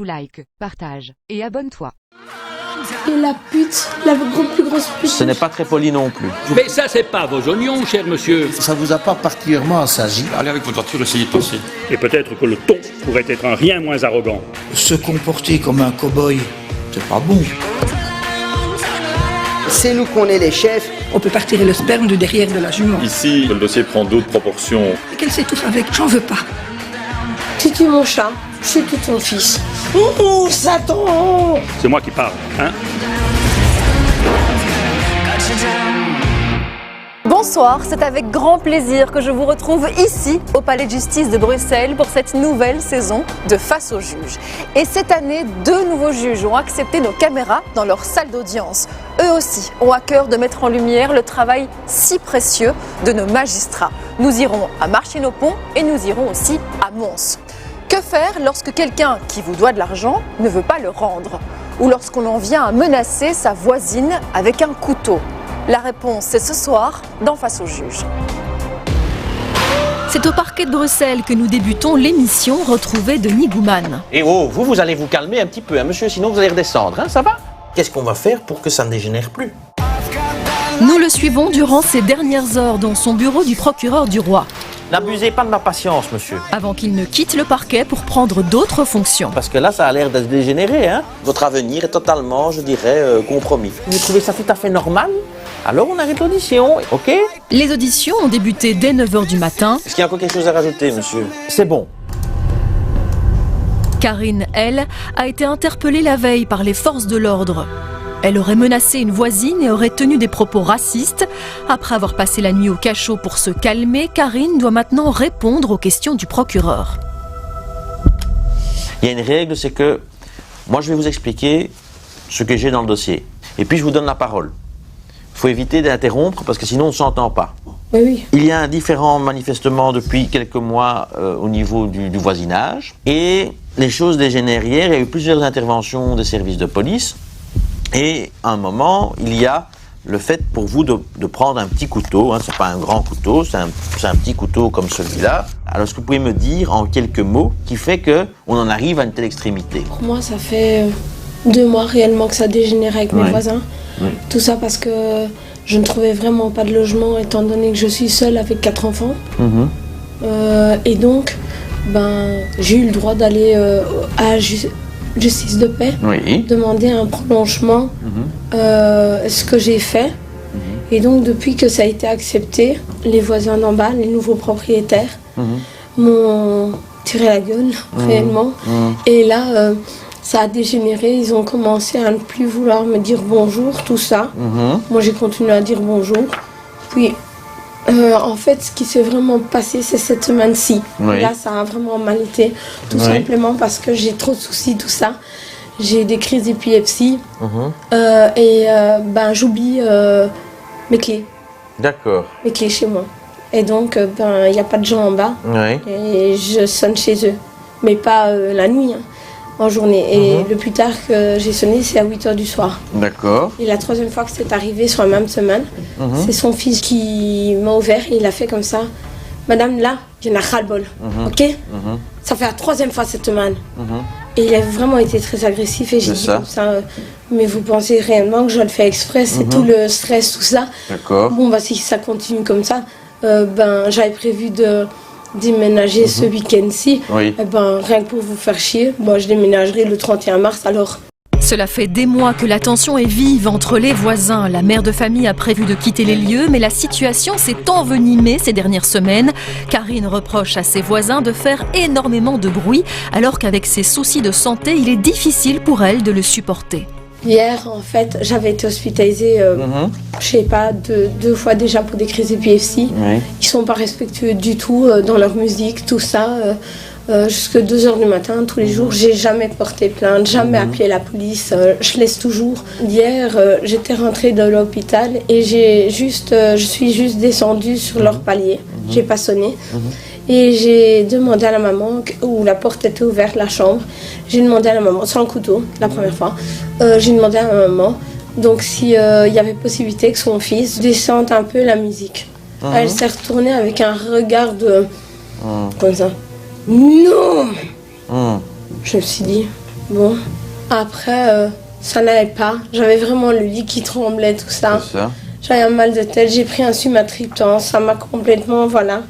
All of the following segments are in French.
Like, partage, et abonne-toi. Et la pute, la plus grosse pute. Ce n'est pas très poli non plus. Mais ça, c'est pas vos oignons, cher monsieur. Ça vous a pas particulièrement assagi? Allez avec votre voiture, essayez de passer. Et peut-être que le ton pourrait être un rien moins arrogant. Se comporter comme un cow-boy, c'est pas bon. C'est nous qu'on est les chefs. On peut pas retirer le sperme de derrière de la jument. Ici, le dossier prend d'autres proportions. Et qu'elle s'étouffe avec, j'en veux pas. Tu tues mon chat, je suis tout ton fils. Oh, Satan! C'est moi qui parle, hein? Bonsoir, c'est avec grand plaisir que je vous retrouve ici, au Palais de Justice de Bruxelles, pour cette nouvelle saison de Face aux juges. Et cette année, 2 nouveaux juges ont accepté nos caméras dans leur salle d'audience. Eux aussi ont à cœur de mettre en lumière le travail si précieux de nos magistrats. Nous irons à Marchienne-au-Pont et nous irons aussi à Mons. Que faire lorsque quelqu'un qui vous doit de l'argent ne veut pas le rendre? Ou lorsqu'on en vient à menacer sa voisine avec un couteau? La réponse, c'est ce soir dans Face aux juges. C'est au parquet de Bruxelles que nous débutons l'émission Retrouver Denis Gouman. Et oh, vous allez vous calmer un petit peu, hein, monsieur, sinon vous allez redescendre, hein, ça va? Qu'est-ce qu'on va faire pour que ça ne dégénère plus? Nous le suivons durant ces dernières heures dans son bureau du procureur du roi. N'abusez pas de ma patience, monsieur. Avant qu'il ne quitte le parquet pour prendre d'autres fonctions. Parce que là, ça a l'air de se dégénérer, hein. Votre avenir est totalement, je dirais, compromis. Vous trouvez ça tout à fait normal? Alors on arrête l'audition, ok? Les auditions ont débuté dès 9h du matin. Est-ce qu'il y a encore quelque chose à rajouter, monsieur? C'est bon. Karine, elle, a été interpellée la veille par les forces de l'ordre. Elle aurait menacé une voisine et aurait tenu des propos racistes. Après avoir passé la nuit au cachot pour se calmer, Karine doit maintenant répondre aux questions du procureur. Il y a une règle, c'est que moi je vais vous expliquer ce que j'ai dans le dossier. Et puis je vous donne la parole. Il faut éviter d'interrompre parce que sinon on ne s'entend pas. Oui. Il y a un différend manifestement depuis quelques mois au niveau du voisinage. Et les choses dégénèrent hier. Il y a eu plusieurs interventions des services de police. Et à un moment, il y a le fait pour vous de prendre un petit couteau, hein, c'est pas un grand couteau, c'est un petit couteau comme celui-là. Alors est-ce que vous pouvez me dire en quelques mots qui fait qu'on en arrive à une telle extrémité? Pour moi, ça fait 2 mois réellement que ça dégénère avec mes voisins. Oui. Tout ça parce que je ne trouvais vraiment pas de logement étant donné que je suis seule avec 4 enfants. Et donc, j'ai eu le droit d'aller à Justice de paix, demander un prolongement, ce que j'ai fait. Et donc depuis que ça a été accepté, les voisins d'en bas, les nouveaux propriétaires, m'ont tiré la gueule, réellement. Et là, ça a dégénéré, ils ont commencé à ne plus vouloir me dire bonjour, tout ça. Moi j'ai continué à dire bonjour. Puis en fait, ce qui s'est vraiment passé, c'est cette semaine-ci. Là, ça a vraiment mal été, tout simplement parce que j'ai trop de soucis, tout ça. J'ai des crises d'épilepsie et j'oublie mes clés. D'accord. Mes clés chez moi. Et donc, il n'y a pas de gens en bas. Et je sonne chez eux. Mais pas la nuit, hein, en journée. Et le plus tard que j'ai sonné, c'est à 8h du soir. D'accord. Et la 3e fois que c'est arrivé sur la même semaine, c'est son fils qui m'a ouvert et il a fait comme ça. Madame, là, il y en a ras-le-bol, ok? Ça fait la 3e fois cette semaine. Et il a vraiment été très agressif et j'ai dit comme ça, mais vous pensez réellement que je le fais exprès? C'est tout le stress, tout ça. D'accord. Bon, si ça continue comme ça, j'avais prévu de déménager ce week-end-ci. Rien que pour vous faire chier, je déménagerai le 31 mars alors. Cela fait des mois que la tension est vive entre les voisins. La mère de famille a prévu de quitter les lieux, mais la situation s'est envenimée ces dernières semaines. Karine reproche à ses voisins de faire énormément de bruit, alors qu'avec ses soucis de santé, il est difficile pour elle de le supporter. Hier, en fait, j'avais été hospitalisée, je sais pas, 2 fois déjà pour des crises d'épilepsie. Ils sont pas respectueux du tout dans leur musique, tout ça. Jusqu'à 2h du matin, tous les jours, j'ai jamais porté plainte, jamais appelé la police, je laisse toujours. Hier, j'étais rentrée de l'hôpital et je suis juste descendue sur leur palier, j'ai pas sonné. Et j'ai demandé à la maman, où la porte était ouverte, la chambre, j'ai demandé à la maman, sans le couteau, la première fois, j'ai demandé à ma maman, donc s'il y avait possibilité que son fils descende un peu la musique. Elle s'est retournée avec un regard de... comme ça. Non! Je me suis dit, Bon, après, ça n'allait pas. J'avais vraiment le lit qui tremblait, tout ça. C'est ça. J'avais un mal de tête, j'ai pris un sumatriptan, ça m'a complètement, voilà.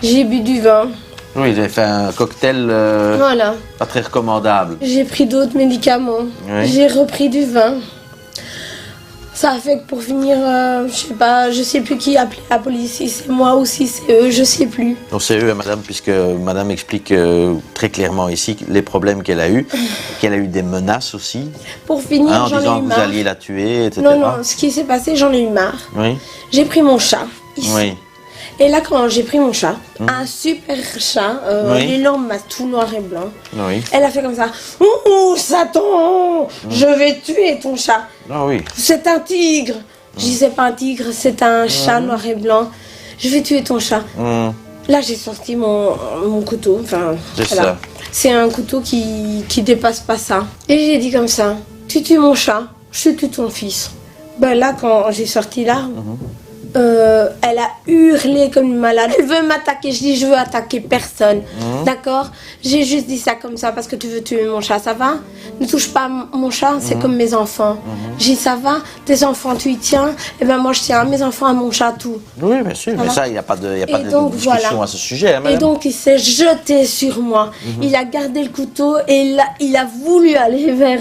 J'ai bu du vin. Oui, vous avez fait un cocktail Voilà. pas très recommandable. J'ai pris d'autres médicaments. Oui. J'ai repris du vin. Ça a fait que pour finir, je sais plus qui a appelé la police, si c'est moi ou si c'est eux, je sais plus. Donc c'est eux, madame, puisque madame explique très clairement ici les problèmes qu'elle a eu des menaces aussi, Pour finir, en j'en ai disant eu que vous marre. alliez la tuer, etc. Non, ce qui s'est passé, j'en ai eu marre. Oui, J'ai pris mon chat, ici. oui, Et là, quand j'ai pris mon chat, un super chat, Oui. les lampes, tout noir et blanc, oui. elle a fait comme ça. Ouh, Satan, je vais tuer ton chat. Ah oui. C'est un tigre. Je dis, c'est pas un tigre, c'est un chat noir et blanc. Je vais tuer ton chat. Là, j'ai sorti mon couteau. Enfin, C'est voilà. ça. C'est un couteau qui dépasse pas ça. Et j'ai dit comme ça, tu tues mon chat, je tue ton fils. Ben là, quand j'ai sorti l'arme, elle a hurlé comme une malade. Elle veut m'attaquer. Je dis, je veux attaquer personne. D'accord? J'ai juste dit ça comme ça parce que tu veux tuer mon chat. Ça va? Ne touche pas mon chat, c'est comme mes enfants. J'ai dit, ça va? Tes enfants, tu y tiens? Eh ben moi, je tiens à mes enfants, à mon chat, tout. Oui, bien sûr, Voilà. mais ça, il n'y a pas de, donc, discussion voilà. à ce sujet, hein, Et madame. donc, il s'est jeté sur moi. Il a gardé le couteau et il a voulu aller vers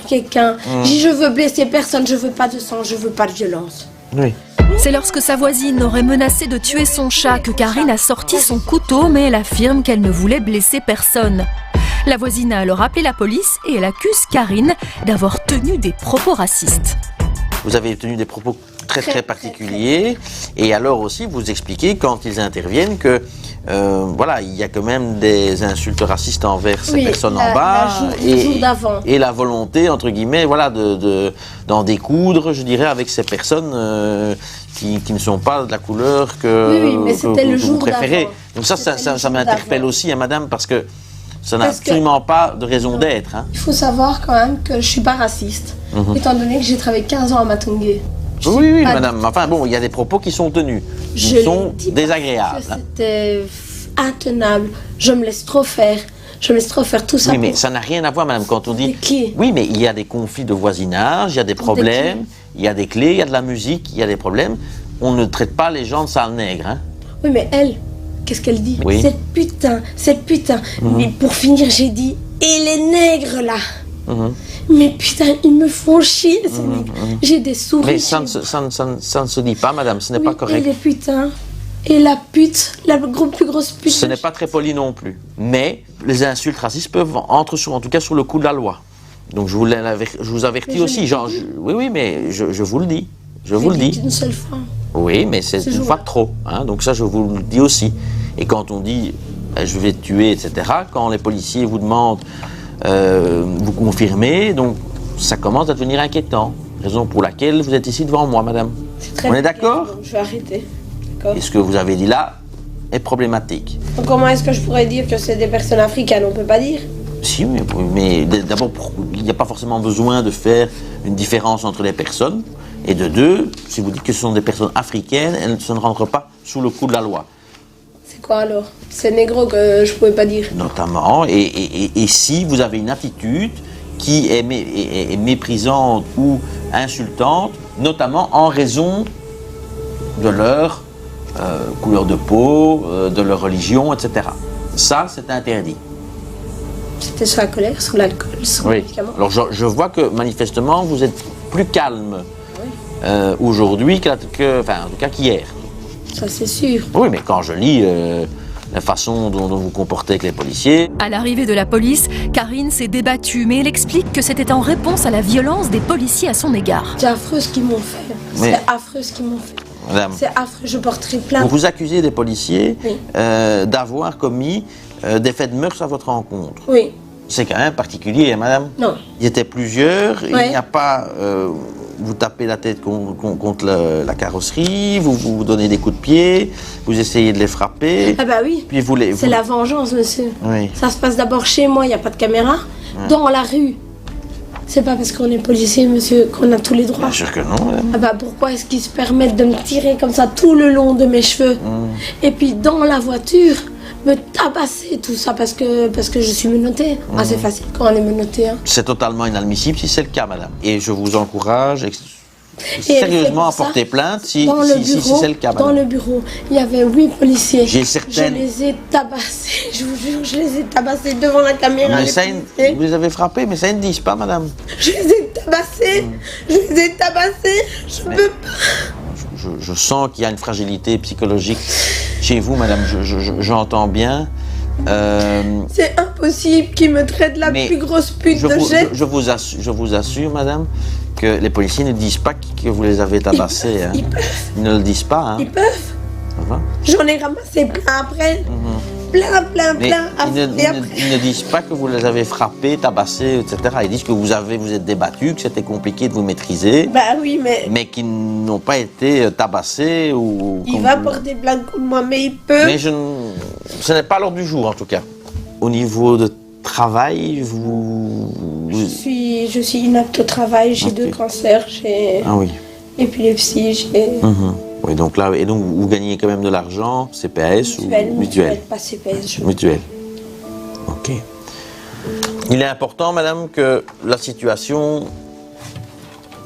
quelqu'un. J'ai dit, je veux blesser personne, je veux pas de sang, je veux pas de violence. Oui. C'est lorsque sa voisine aurait menacé de tuer son chat que Karine a sorti son couteau, mais elle affirme qu'elle ne voulait blesser personne. La voisine a alors appelé la police et elle accuse Karine d'avoir tenu des propos racistes. Vous avez tenu des propos très particuliers, et alors aussi vous expliquez quand ils interviennent que voilà, il y a quand même des insultes racistes envers ces personnes en bas le jour d'avant. et la volonté entre guillemets voilà d'en découdre, je dirais, avec ces personnes qui ne sont pas de la couleur Oui, mais c'était le vous jour préférez. d'avant. Donc ça C'était le jour m'interpelle d'avant. aussi, hein, madame, parce que ça n'a Parce que- absolument pas de raison d'être. Hein. Il faut savoir quand même que je suis pas raciste, étant donné que j'ai travaillé 15 ans à Matungé. Oui, pas madame. Enfin bon, il y a des propos qui sont tenus, Je qui l'ai sont dit désagréables. que Hein. c'était intenable. Je me laisse trop faire. Je me laisse trop faire tout ça. Oui, mais pour- ça n'a rien à voir, madame, quand on dit... De qui? Oui, mais il y a des conflits de voisinage, il y a des problèmes, il y a des clés, il y a de la musique, il y a des problèmes. On ne traite pas les gens de sales nègres. Hein. Oui, mais elle, qu'est-ce qu'elle dit? Oui. Cette putain. Mais pour finir, j'ai dit, et les nègres là? Mais putain, ils me font chier, ces nègres. J'ai des souris. Mais ça ne se dit pas, madame, ce n'est pas Et correct. les putains. Et la pute, la plus grosse pute. Ce n'est pas très poli non plus. Mais les insultes racistes peuvent entrer en tout cas sur le coup de la loi. Donc je vous avertis Mais je aussi. l'ai Genre, dit. oui, mais je vous le dis. Je vous le dis. Une seule fois. Oui, mais c'est Ce une jour-là. fois de trop. Hein, donc ça, je vous le dis aussi. Et quand on dit je vais te tuer, etc., quand les policiers vous demandent, vous confirmez, donc ça commence à devenir inquiétant. Raison pour laquelle vous êtes ici devant moi, madame. C'est très On est bien, d'accord? donc je vais arrêter. D'accord. Et ce que vous avez dit là est problématique. Donc comment est-ce que je pourrais dire que c'est des personnes africaines? On peut pas dire. Si, mais d'abord, il n'y a pas forcément besoin de faire une différence entre les personnes. Et de deux, si vous dites que ce sont des personnes africaines, elles ne rentrent pas sous le coup de la loi. C'est quoi alors? C'est négro que je pouvais pas dire. Notamment, et si vous avez une attitude qui est méprisante ou insultante, notamment en raison de leur couleur de peau, de leur religion, etc. Ça, c'est interdit. C'était sur la colère, sur l'alcool, sur les Oui. médicaments. Alors je vois que manifestement vous êtes plus calme aujourd'hui en tout cas qu'hier. Ça c'est sûr. Oui, mais quand je lis la façon dont vous comportez avec les policiers, À l'arrivée de la police, Karine s'est débattue, mais elle explique que c'était en réponse à la violence des policiers à son égard. C'est affreux ce qu'ils m'ont fait. Mais- C'est affreux ce qu'ils m'ont fait. madame, C'est affreux. Je porterai plainte. vous accusez des policiers Oui. d'avoir commis des faits de mœurs à votre rencontre. Oui. C'est quand même particulier, hein, madame. Non. Il y était plusieurs, il Ouais. n'y a pas... vous tapez la tête contre la carrosserie, vous donnez des coups de pied, vous essayez de les frapper, Ah bah oui. puis C'est la vengeance, monsieur. Oui. Ça se passe d'abord chez moi, il n'y a pas de caméra. Dans la rue. C'est pas parce qu'on est policier, monsieur, qu'on a tous les droits. Bien sûr que non, madame. Ah bah pourquoi est-ce qu'ils se permettent de me tirer comme ça tout le long de mes cheveux? Et puis dans la voiture, me tabasser, tout ça, parce que je suis menottée. Ah, c'est facile quand on est menotté. Hein. C'est totalement inadmissible si c'est le cas, madame. Et je vous encourage sérieusement à porter plainte si c'est le cas, madame. Dans le bureau, il y avait 8 policiers. J'ai certaines... Je les ai tabassés, je vous jure, je les ai tabassés devant la caméra. Mais ça, vous les avez frappés, mais ça ne disent pas, madame. Je les ai tabassés, je les ai tabassés, je peux pas. Je sens qu'il y a une fragilité psychologique chez vous, madame, j'entends bien. C'est impossible qu'ils me traitent la plus grosse pute de jet. Je vous assure, madame, que les policiers ne disent pas que vous les avez tabassés. Ils peuvent. Ils ne le disent pas. Hein. Ils peuvent. J'en ai ramassé plein après. Plein. Ils ne disent pas que vous les avez frappés, tabassés, etc. Ils disent que vous êtes débattus, que c'était compliqué de vous maîtriser. Bah oui, mais qu'ils n'ont pas été tabassés ou... Il va porter plainte contre moi, mais il peut. Mais ce n'est pas l'ordre du jour, en tout cas. Au niveau de travail, Je suis inapte au travail, j'ai 2 cancers, j'ai épilepsie, j'ai... Oui, donc là, et donc vous gagnez quand même de l'argent, CPS ou mutuel? Pas CPS. Mutuel. Ok. Il est important, madame, que la situation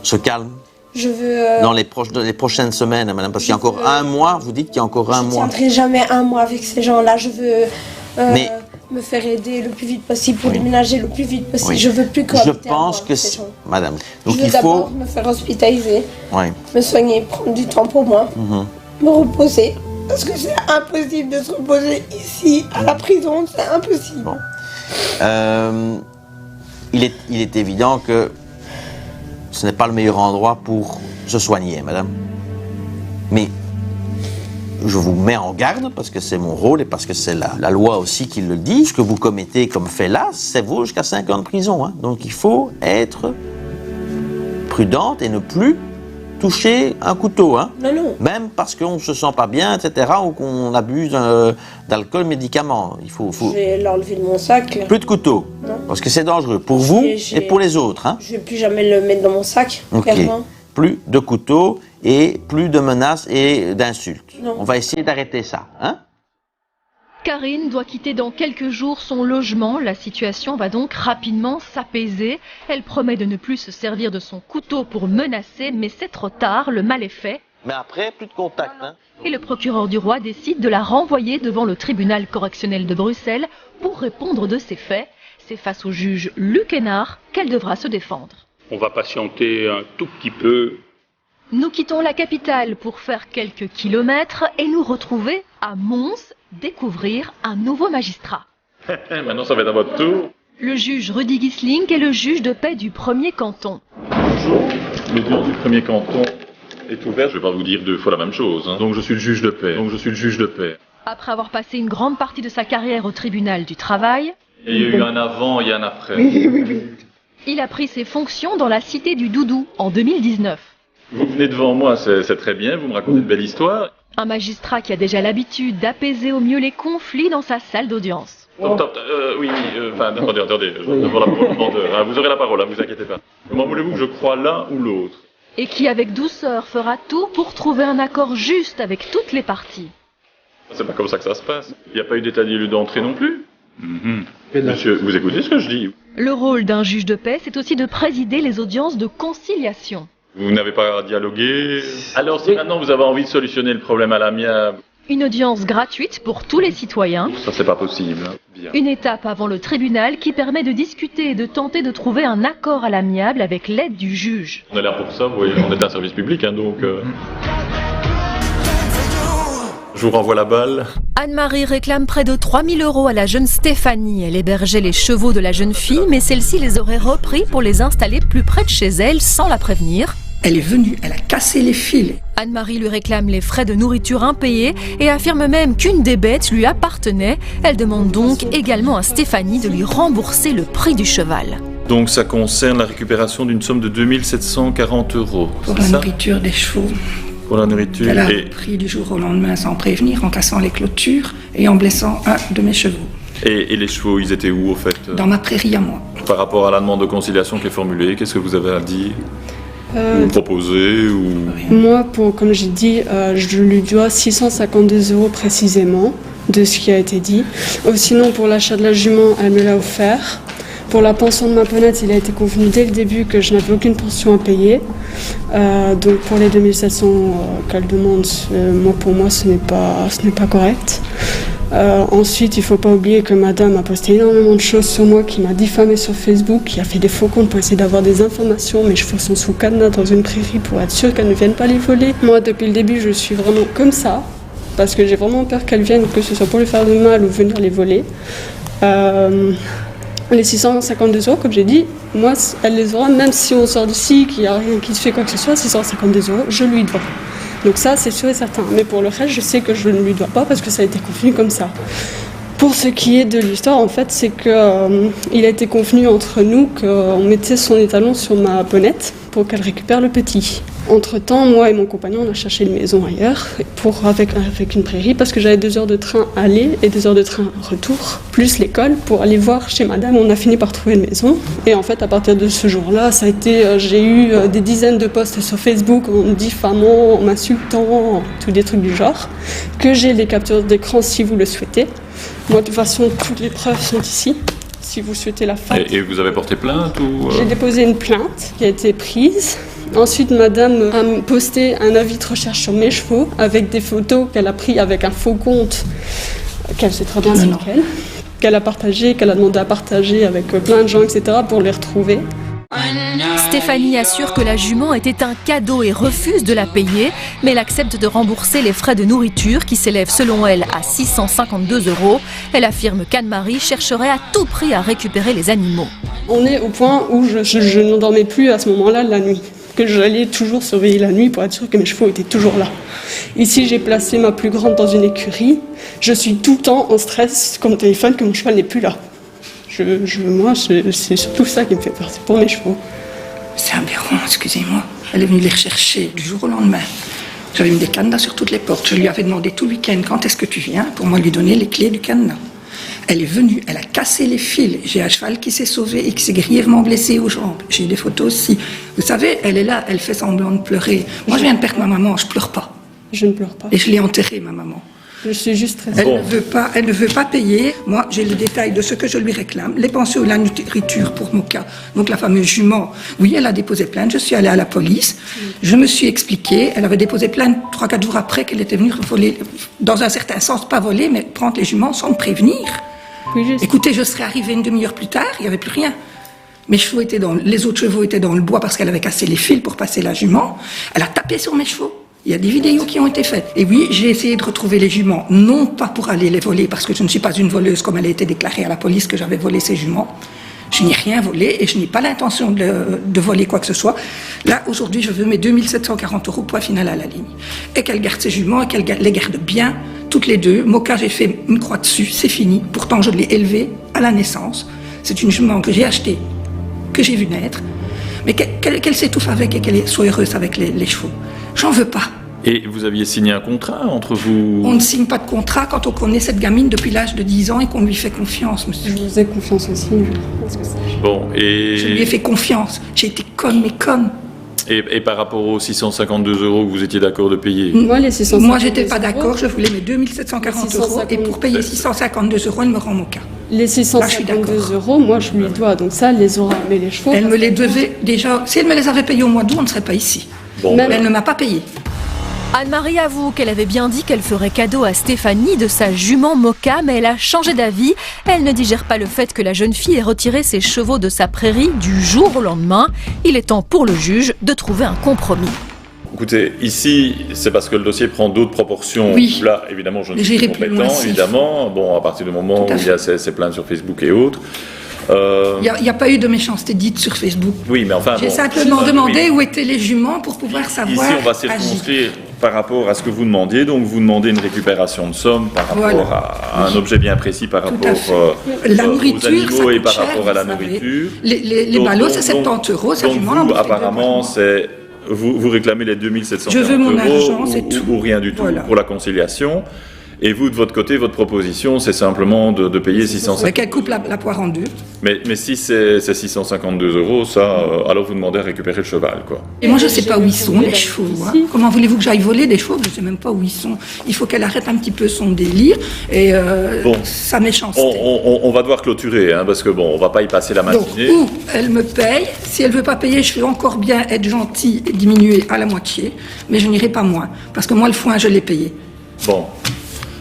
se calme. Je veux... Dans les prochaines semaines, madame, parce qu'il y a encore un mois, vous dites qu'il y a encore un mois. Je ne tiendrai jamais un mois avec ces gens-là, je veux... me faire aider le plus vite possible pour déménager le plus vite possible. Je veux plus cohabiter. Je pense que madame. Donc je veux d'abord me faire hospitaliser, me soigner, prendre du temps pour moi, me reposer. Parce que c'est impossible de se reposer ici, à la prison, c'est impossible. Bon. Il est évident que ce n'est pas le meilleur endroit pour se soigner, madame. Mais je vous mets en garde, parce que c'est mon rôle et parce que c'est la loi aussi qui le dit. Ce que vous commettez comme fait là, ça vaut jusqu'à 5 ans de prison. Hein. Donc il faut être prudente et ne plus toucher un couteau. Hein. Non. Même parce qu'on ne se sent pas bien, etc. ou qu'on abuse d'alcool, médicaments. Il faut... Je vais l'enlever de mon sac. Plus de couteau. Non. Parce que c'est dangereux pour vous et pour les autres. Hein. Je ne vais plus jamais le mettre dans mon sac, clairement. Plus de couteaux et plus de menaces et d'insultes. On va essayer d'arrêter ça. Hein? Karine doit quitter dans quelques jours son logement. La situation va donc rapidement s'apaiser. Elle promet de ne plus se servir de son couteau pour menacer, mais c'est trop tard, le mal est fait. Mais après, plus de contact. Hein? Et le procureur du roi décide de la renvoyer devant le tribunal correctionnel de Bruxelles pour répondre de ses faits. C'est face au juge Luc Hénard qu'elle devra se défendre. On va patienter un tout petit peu. Nous quittons la capitale pour faire quelques kilomètres et nous retrouver à Mons, découvrir un nouveau magistrat. Maintenant, ça va être à votre tour. Le juge Rudy Gisling est le juge de paix du premier canton. Bonjour, l'audience du premier canton est ouverte. Je ne vais pas vous dire 2 fois la même chose. Hein. Donc je suis le juge de paix. Après avoir passé une grande partie de sa carrière au tribunal du travail... Et il y a eu un avant et un après. Il a pris ses fonctions dans la cité du Doudou en 2019. Vous venez devant moi, c'est très bien, vous me racontez une belle histoire. Un magistrat qui a déjà l'habitude d'apaiser au mieux les conflits dans sa salle d'audience. Attendez, je vois la parole. Vous aurez la parole, vous inquiétez pas. Comment voulez-vous que je croie l'un ou l'autre? Et qui, avec douceur, fera tout pour trouver un accord juste avec toutes les parties. C'est pas comme ça que ça se passe. Il n'y a pas eu d'état des lieux d'entrée non plus. Monsieur, vous écoutez ce que je dis? Le rôle d'un juge de paix, c'est aussi de présider les audiences de conciliation. Vous n'avez pas dialogué? Alors si maintenant vous avez envie de solutionner le problème à l'amiable... Une audience gratuite pour tous les citoyens. Ça c'est pas possible. Bien. Une étape avant le tribunal qui permet de discuter et de tenter de trouver un accord à l'amiable avec l'aide du juge. On est là pour ça, vous voyez, on est un service public, hein, donc... Je vous renvoie la balle. Anne-Marie réclame près de 3 000 € à la jeune Stéphanie. Elle hébergeait les chevaux de la jeune fille, mais celle-ci les aurait repris pour les installer plus près de chez elle sans la prévenir. Elle est venue, elle a cassé les fils. Anne-Marie lui réclame les frais de nourriture impayés et affirme même qu'une des bêtes lui appartenait. Elle demande donc également à Stéphanie de lui rembourser le prix du cheval. Donc ça concerne la récupération d'une somme de 2 740 €. Pour la nourriture des chevaux. Pour la nourriture. Elle a pris du jour au lendemain sans prévenir, en cassant les clôtures et en blessant un de mes chevaux. Et les chevaux, ils étaient où au fait? Dans ma prairie à moi. Par rapport à la demande de conciliation qui est formulée, qu'est-ce que vous avez à dire? Vous proposez ou... Moi, comme j'ai dit, je lui dois 652 € précisément. de ce qui a été dit. Sinon, pour l'achat de la jument, elle me l'a offert. Pour la pension de ma ponette, il a été convenu dès le début que je n'avais aucune pension à payer. Donc pour les 2700 qu'elle demande, pour moi, ce n'est pas correct. Ensuite, il ne faut pas oublier que madame a posté énormément de choses sur moi, qui m'a diffamé sur Facebook, qui a fait des faux comptes pour essayer d'avoir des informations. Mes chevaux sont sous cadenas dans une prairie pour être sûre qu'elles ne viennent pas les voler. Moi, depuis le début, je suis vraiment comme ça, parce que j'ai vraiment peur qu'elles viennent, que ce soit pour lui faire du mal ou venir les voler. Les 652 €, comme j'ai dit, moi, elle les aura, même si on sort d'ici, qu'il n'y a rien qui se fait quoi que ce soit, 652 €, je lui dois. Donc ça, c'est sûr et certain. Mais pour le reste, je sais que je ne lui dois pas parce que ça a été convenu comme ça. Pour ce qui est de l'histoire, en fait, c'est qu'il a été convenu entre nous qu'on mettait son étalon sur ma ponette pour qu'elle récupère le petit. Entre-temps, moi et mon compagnon, on a cherché une maison ailleurs avec une prairie parce que j'avais 2 heures de train aller et 2 heures de train retour, plus l'école pour aller voir chez madame. On a fini par trouver une maison. Et en fait, à partir de ce jour-là, ça a été, j'ai eu des dizaines de posts sur Facebook en me diffamant, en m'insultant, tous des trucs du genre, que j'ai les captures d'écran si vous le souhaitez. Moi, de toute façon, toutes les preuves sont ici, si vous souhaitez la faire. Et vous avez porté plainte ou J'ai déposé une plainte qui a été prise. Ensuite, madame a posté un avis de recherche sur mes chevaux avec des photos qu'elle a prises avec un faux compte, qu'elle sait très bien c'est lequel, qu'elle a partagé, qu'elle a demandé à partager avec plein de gens, etc. pour les retrouver. Stéphanie assure que la jument était un cadeau et refuse de la payer, mais elle accepte de rembourser les frais de nourriture qui s'élèvent selon elle à 652 €. Elle affirme qu'Anne-Marie chercherait à tout prix à récupérer les animaux. On est au point où je n'endormais plus à ce moment-là la nuit, que j'allais toujours surveiller la nuit pour être sûr que mes chevaux étaient toujours là. Ici, j'ai placé ma plus grande dans une écurie. Je suis tout le temps en stress comme téléphone que mon cheval n'est plus là. Moi, c'est surtout ça qui me fait peur, c'est pour mes chevaux. C'est aberrant, excusez-moi. Elle est venue les rechercher du jour au lendemain. J'avais mis des cadenas sur toutes les portes. Je lui avais demandé tout le week-end quand est-ce que tu viens pour moi lui donner les clés du cadenas. Elle est venue, elle a cassé les fils. J'ai un cheval qui s'est sauvé et qui s'est grièvement blessé aux jambes. J'ai des photos aussi. Vous savez, elle est là, elle fait semblant de pleurer. Moi, je viens de perdre ma maman, je pleure pas. Je ne pleure pas. Et je l'ai enterrée, ma maman. Je suis juste très Elle ne veut pas payer. Moi, j'ai le détail de ce que je lui réclame. Les pensions et la nourriture pour Moka. Donc la fameuse jument. Oui, elle a déposé plainte. Je suis allée à la police. Je me suis expliquée. Elle avait déposé plainte 3-4 jours après qu'elle était venue voler, dans un certain sens, pas voler, mais prendre les juments sans me prévenir. Oui, écoutez, je serais arrivée une demi-heure plus tard, il n'y avait plus rien. Les autres chevaux étaient dans le bois parce qu'elle avait cassé les fils pour passer la jument. Elle a tapé sur mes chevaux. Il y a des vidéos qui ont été faites. Et oui, j'ai essayé de retrouver les juments, non pas pour aller les voler, parce que je ne suis pas une voleuse comme elle a été déclarée à la police que j'avais volé ces juments. Je n'ai rien volé et je n'ai pas l'intention de voler quoi que ce soit. Là, aujourd'hui, je veux mes 2740 €, point final à la ligne. Et qu'elle garde ses juments et qu'elle les garde bien, toutes les deux. Moka, j'ai fait une croix dessus, c'est fini. Pourtant, je l'ai élevée à la naissance. C'est une jument que j'ai achetée, que j'ai vue naître, mais qu'elle s'étouffe avec et qu'elle soit heureuse avec les chevaux. J'en veux pas. Et vous aviez signé un contrat entre vous? On ne signe pas de contrat quand on connaît cette gamine depuis l'âge de 10 ans et qu'on lui fait confiance, monsieur. Je vous ai confiance aussi, je pense que ça. Bon, et... Je lui ai fait confiance. J'ai été conne, mais conne. Et par rapport aux 652 € que vous étiez d'accord de payer? Moi, les 652 Moi, j'étais pas d'accord. Je voulais mes 2740 € et pour payer 652 €, elle me rend mon cas. Les 652 €, moi, je lui dois. Donc ça, elle les aura. Mais les chevaux... Elle me les devait déjà... Si elle me les avait payés au mois d'août, on ne serait pas ici. Bon, mais elle ne m'a pas payé. Anne-Marie avoue qu'elle avait bien dit qu'elle ferait cadeau à Stéphanie de sa jument Moka, mais elle a changé d'avis. Elle ne digère pas le fait que la jeune fille ait retiré ses chevaux de sa prairie du jour au lendemain. Il est temps pour le juge de trouver un compromis. Écoutez, ici, c'est parce que le dossier prend d'autres proportions. Oui. Là, évidemment, je ne suis pas compétent, évidemment. Bon, à partir du moment où il y a ces plaintes sur Facebook et autres. Il n'y a pas eu de méchanceté dite sur Facebook. Oui, mais enfin... J'ai simplement demandé où étaient les juments pour pouvoir savoir. Ici, on va circonscrire par rapport à ce que vous demandiez. Donc, vous demandez une récupération de somme par rapport à un objet bien précis, par rapport la nourriture, aux animaux et par cher, rapport à la nourriture. Les ballots, c'est 70 €. Donc, vous, apparemment, c'est... Vous réclamez les 2740 € ou rien du tout pour la conciliation. Et vous, de votre côté, votre proposition, c'est simplement de payer 650 €. Mais qu'elle coupe la poire en deux. Mais si c'est 652 €, ça, alors vous demandez à récupérer le cheval, quoi. Et moi, je ne sais pas où ils sont, les chevaux. Hein. Comment voulez-vous que j'aille voler des chevaux? Je ne sais même pas où ils sont. Il faut qu'elle arrête un petit peu son délire et sa méchanceté. On va devoir clôturer, hein, parce que bon, on va pas y passer la matinée. Donc, ou elle me paye. Si elle veut pas payer, je vais encore bien être gentille et diminuer à la moitié. Mais je n'irai pas moins. Parce que moi, le foin, je l'ai payé. Bon.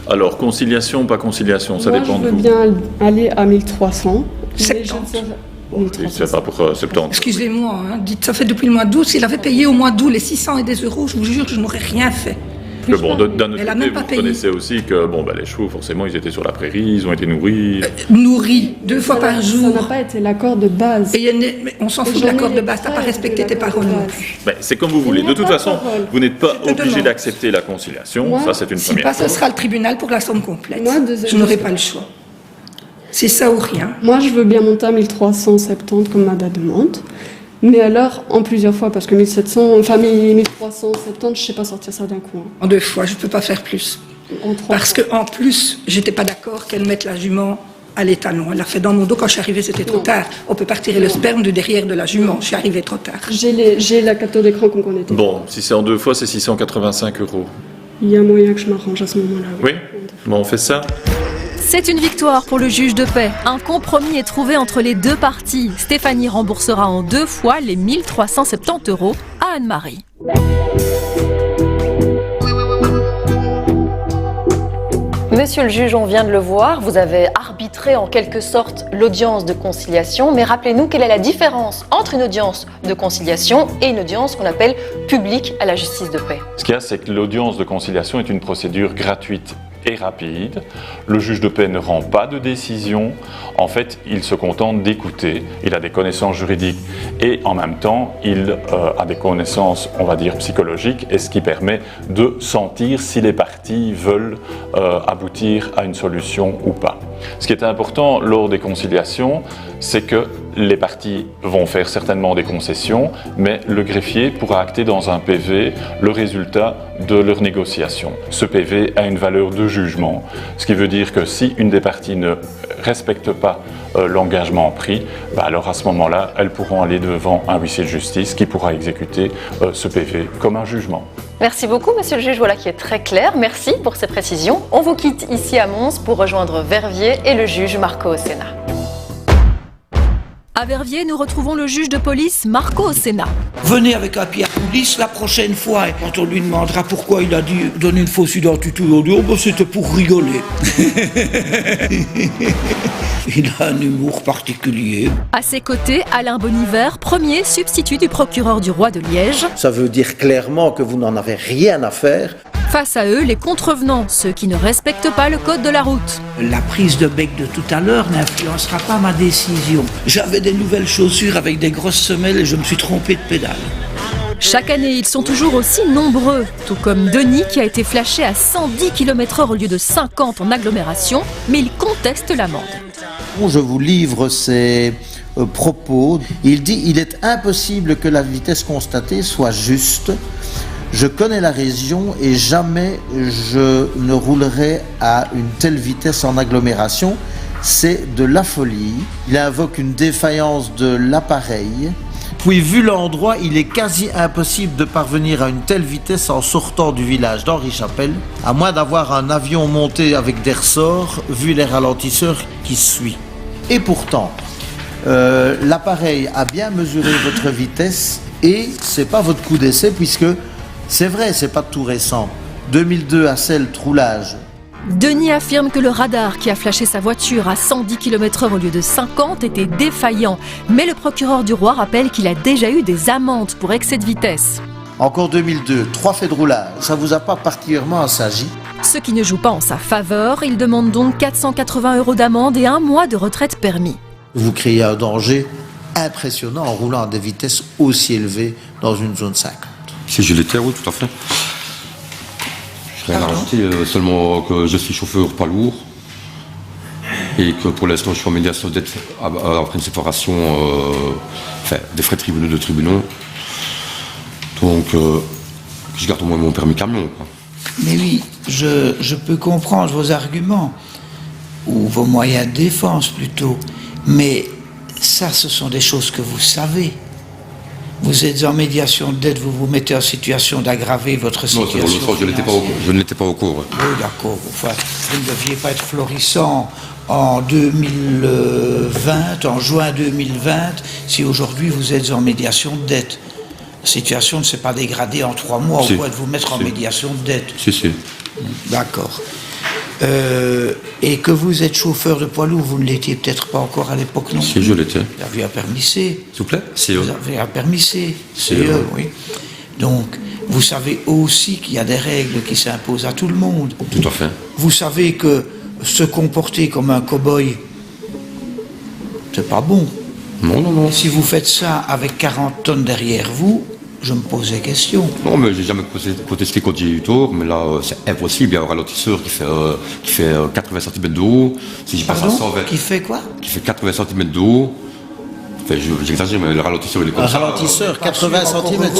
Alors, conciliation, pas conciliation, ça dépend de vous. Moi, je veux bien aller à 1300. 70. Bon, c'est pas pour 70. Excusez-moi, hein, dites, ça fait depuis le mois d'août. S'il avait payé au mois d'août les 600 et des €, je vous jure que je n'aurais rien fait. Que bon, d'un autre côté, vous connaissez aussi que bon, les chevaux, forcément, ils étaient sur la prairie, ils ont été nourris. Nourris 2 fois par jour. Ça n'a pas été l'accord de base. Mais on s'en fout de l'accord de base, t'as pas respecté tes paroles non plus. C'est comme vous voulez. De toute façon, vous n'êtes pas obligé d'accepter la conciliation. Moi, ça, c'est une première pas, chose. ce sera le tribunal pour la somme complète. Moi, je n'aurai pas le choix. C'est ça ou rien. Moi, je veux bien monter à 1370 comme Mada demande. Mais alors, en plusieurs fois, parce que 1370, je sais pas sortir ça d'un coup. Hein. En 2 fois, je peux pas faire plus. Parce que en plus, j'étais pas d'accord qu'elle mette la jument à l'étalon. Elle l'a fait dans mon dos quand je suis arrivée, c'était trop tard. On peut pas retirer le sperme de derrière de la jument. Je suis arrivée trop tard. J'ai la capture d'écran comme on était. Bon, si c'est en 2 fois, c'est 685 €. Il y a moyen que je m'arrange à ce moment-là. Oui. Bon, on fait ça. C'est une victoire pour le juge de paix. Un compromis est trouvé entre les deux parties. Stéphanie remboursera en 2 fois les 1370 € à Anne-Marie. Monsieur le juge, on vient de le voir, vous avez arbitré en quelque sorte l'audience de conciliation, mais rappelez-nous quelle est la différence entre une audience de conciliation et une audience qu'on appelle publique à la justice de paix. Ce qu'il y a, c'est que l'audience de conciliation est une procédure gratuite et rapide. Le juge de paix ne rend pas de décision. En fait, il se contente d'écouter. Il a des connaissances juridiques et en même temps, il a des connaissances, on va dire, psychologiques, et ce qui permet de sentir si les parties veulent aboutir à une solution ou pas. Ce qui est important lors des conciliations, c'est que les parties vont faire certainement des concessions, mais le greffier pourra acter dans un PV le résultat de leur négociation. Ce PV a une valeur de jugement, ce qui veut dire que si une des parties ne respecte pas l'engagement pris, alors à ce moment-là, elles pourront aller devant un huissier de justice qui pourra exécuter ce PV comme un jugement. Merci beaucoup, monsieur le juge, voilà qui est très clair. Merci pour ces précisions. On vous quitte ici à Mons pour rejoindre Verviers et le juge Marco Ossena. À Verviers, nous retrouvons le juge de police Marco Ossena. Venez avec un pied à police la prochaine fois. Et quand on lui demandera pourquoi il a dû donner une fausse identité, on dit c'était pour rigoler. Il a un humour particulier. À ses côtés, Alain Boniver, premier substitut du procureur du roi de Liège. Ça veut dire clairement que vous n'en avez rien à faire. Face à eux, les contrevenants, ceux qui ne respectent pas le code de la route. La prise de bec de tout à l'heure n'influencera pas ma décision. J'avais des nouvelles chaussures avec des grosses semelles et je me suis trompé de pédale. Chaque année, ils sont toujours aussi nombreux, tout comme Denis qui a été flashé à 110 km/h au lieu de 50 en agglomération, mais il conteste l'amende. Je vous livre ses propos. Il dit « Il est impossible que la vitesse constatée soit juste. Je connais la région et jamais je ne roulerai à une telle vitesse en agglomération. C'est de la folie. » Il invoque une défaillance de l'appareil. Puis, vu l'endroit, il est quasi impossible de parvenir à une telle vitesse en sortant du village d'Henri-Chapelle, à moins d'avoir un avion monté avec des ressorts, vu les ralentisseurs qui suivent. Et pourtant, l'appareil a bien mesuré votre vitesse et c'est pas votre coup d'essai puisque c'est vrai, c'est pas tout récent. 2002 à Celle, roulage. Denis affirme que le radar qui a flashé sa voiture à 110 km/h au lieu de 50 était défaillant. Mais le procureur du roi rappelle qu'il a déjà eu des amendes pour excès de vitesse. Encore 2002, 3 faits de roulage. Ça vous a pas particulièrement assagi. Ce qui ne joue pas en sa faveur, il demande donc 480 € d'amende et 1 mois de retraite permis. Vous créez un danger impressionnant en roulant à des vitesses aussi élevées dans une zone 50. Si je l'étais, oui, tout à fait. Je n'ai rien à rajouter, seulement que je suis chauffeur pas lourd et que pour l'instant je suis en médiation d'être après une séparation, des frais de tribunaux. Donc, je garde au moins mon permis camion, quoi. Mais oui, je peux comprendre vos arguments, ou vos moyens de défense plutôt, mais ça, ce sont des choses que vous savez. Vous êtes en médiation d'aide, vous vous mettez en situation d'aggraver votre situation. Non, je n'étais pas au cours. Oui, d'accord. Enfin, vous ne deviez pas être florissant en 2020, en juin 2020, si aujourd'hui vous êtes en médiation de dette. La situation ne s'est pas dégradée en 3 mois au point de vous mettre en médiation de dette. Si. D'accord. Et que vous êtes chauffeur de poids lourd, vous ne l'étiez peut-être pas encore à l'époque non plus. Si, je l'étais. Vous aviez un permis C. S'il vous plaît, CE. Vous avez un permis C. CE, oui. Donc, vous savez aussi qu'il y a des règles qui s'imposent à tout le monde. Tout à fait. Vous savez que se comporter comme un cow-boy, c'est pas bon. Non. Si vous faites ça avec 40 tonnes derrière vous, je me pose des questions. Non, mais j'ai jamais protesté quand j'ai eu tort, mais là, c'est impossible. Il y a un ralentisseur qui fait 80 cm de haut. Si je passe à 120... Qui fait quoi? Qui fait 80 cm de haut. Enfin, j'exagère, mais le ralentisseur, il est comme ça. Un ralentisseur, 80 cm,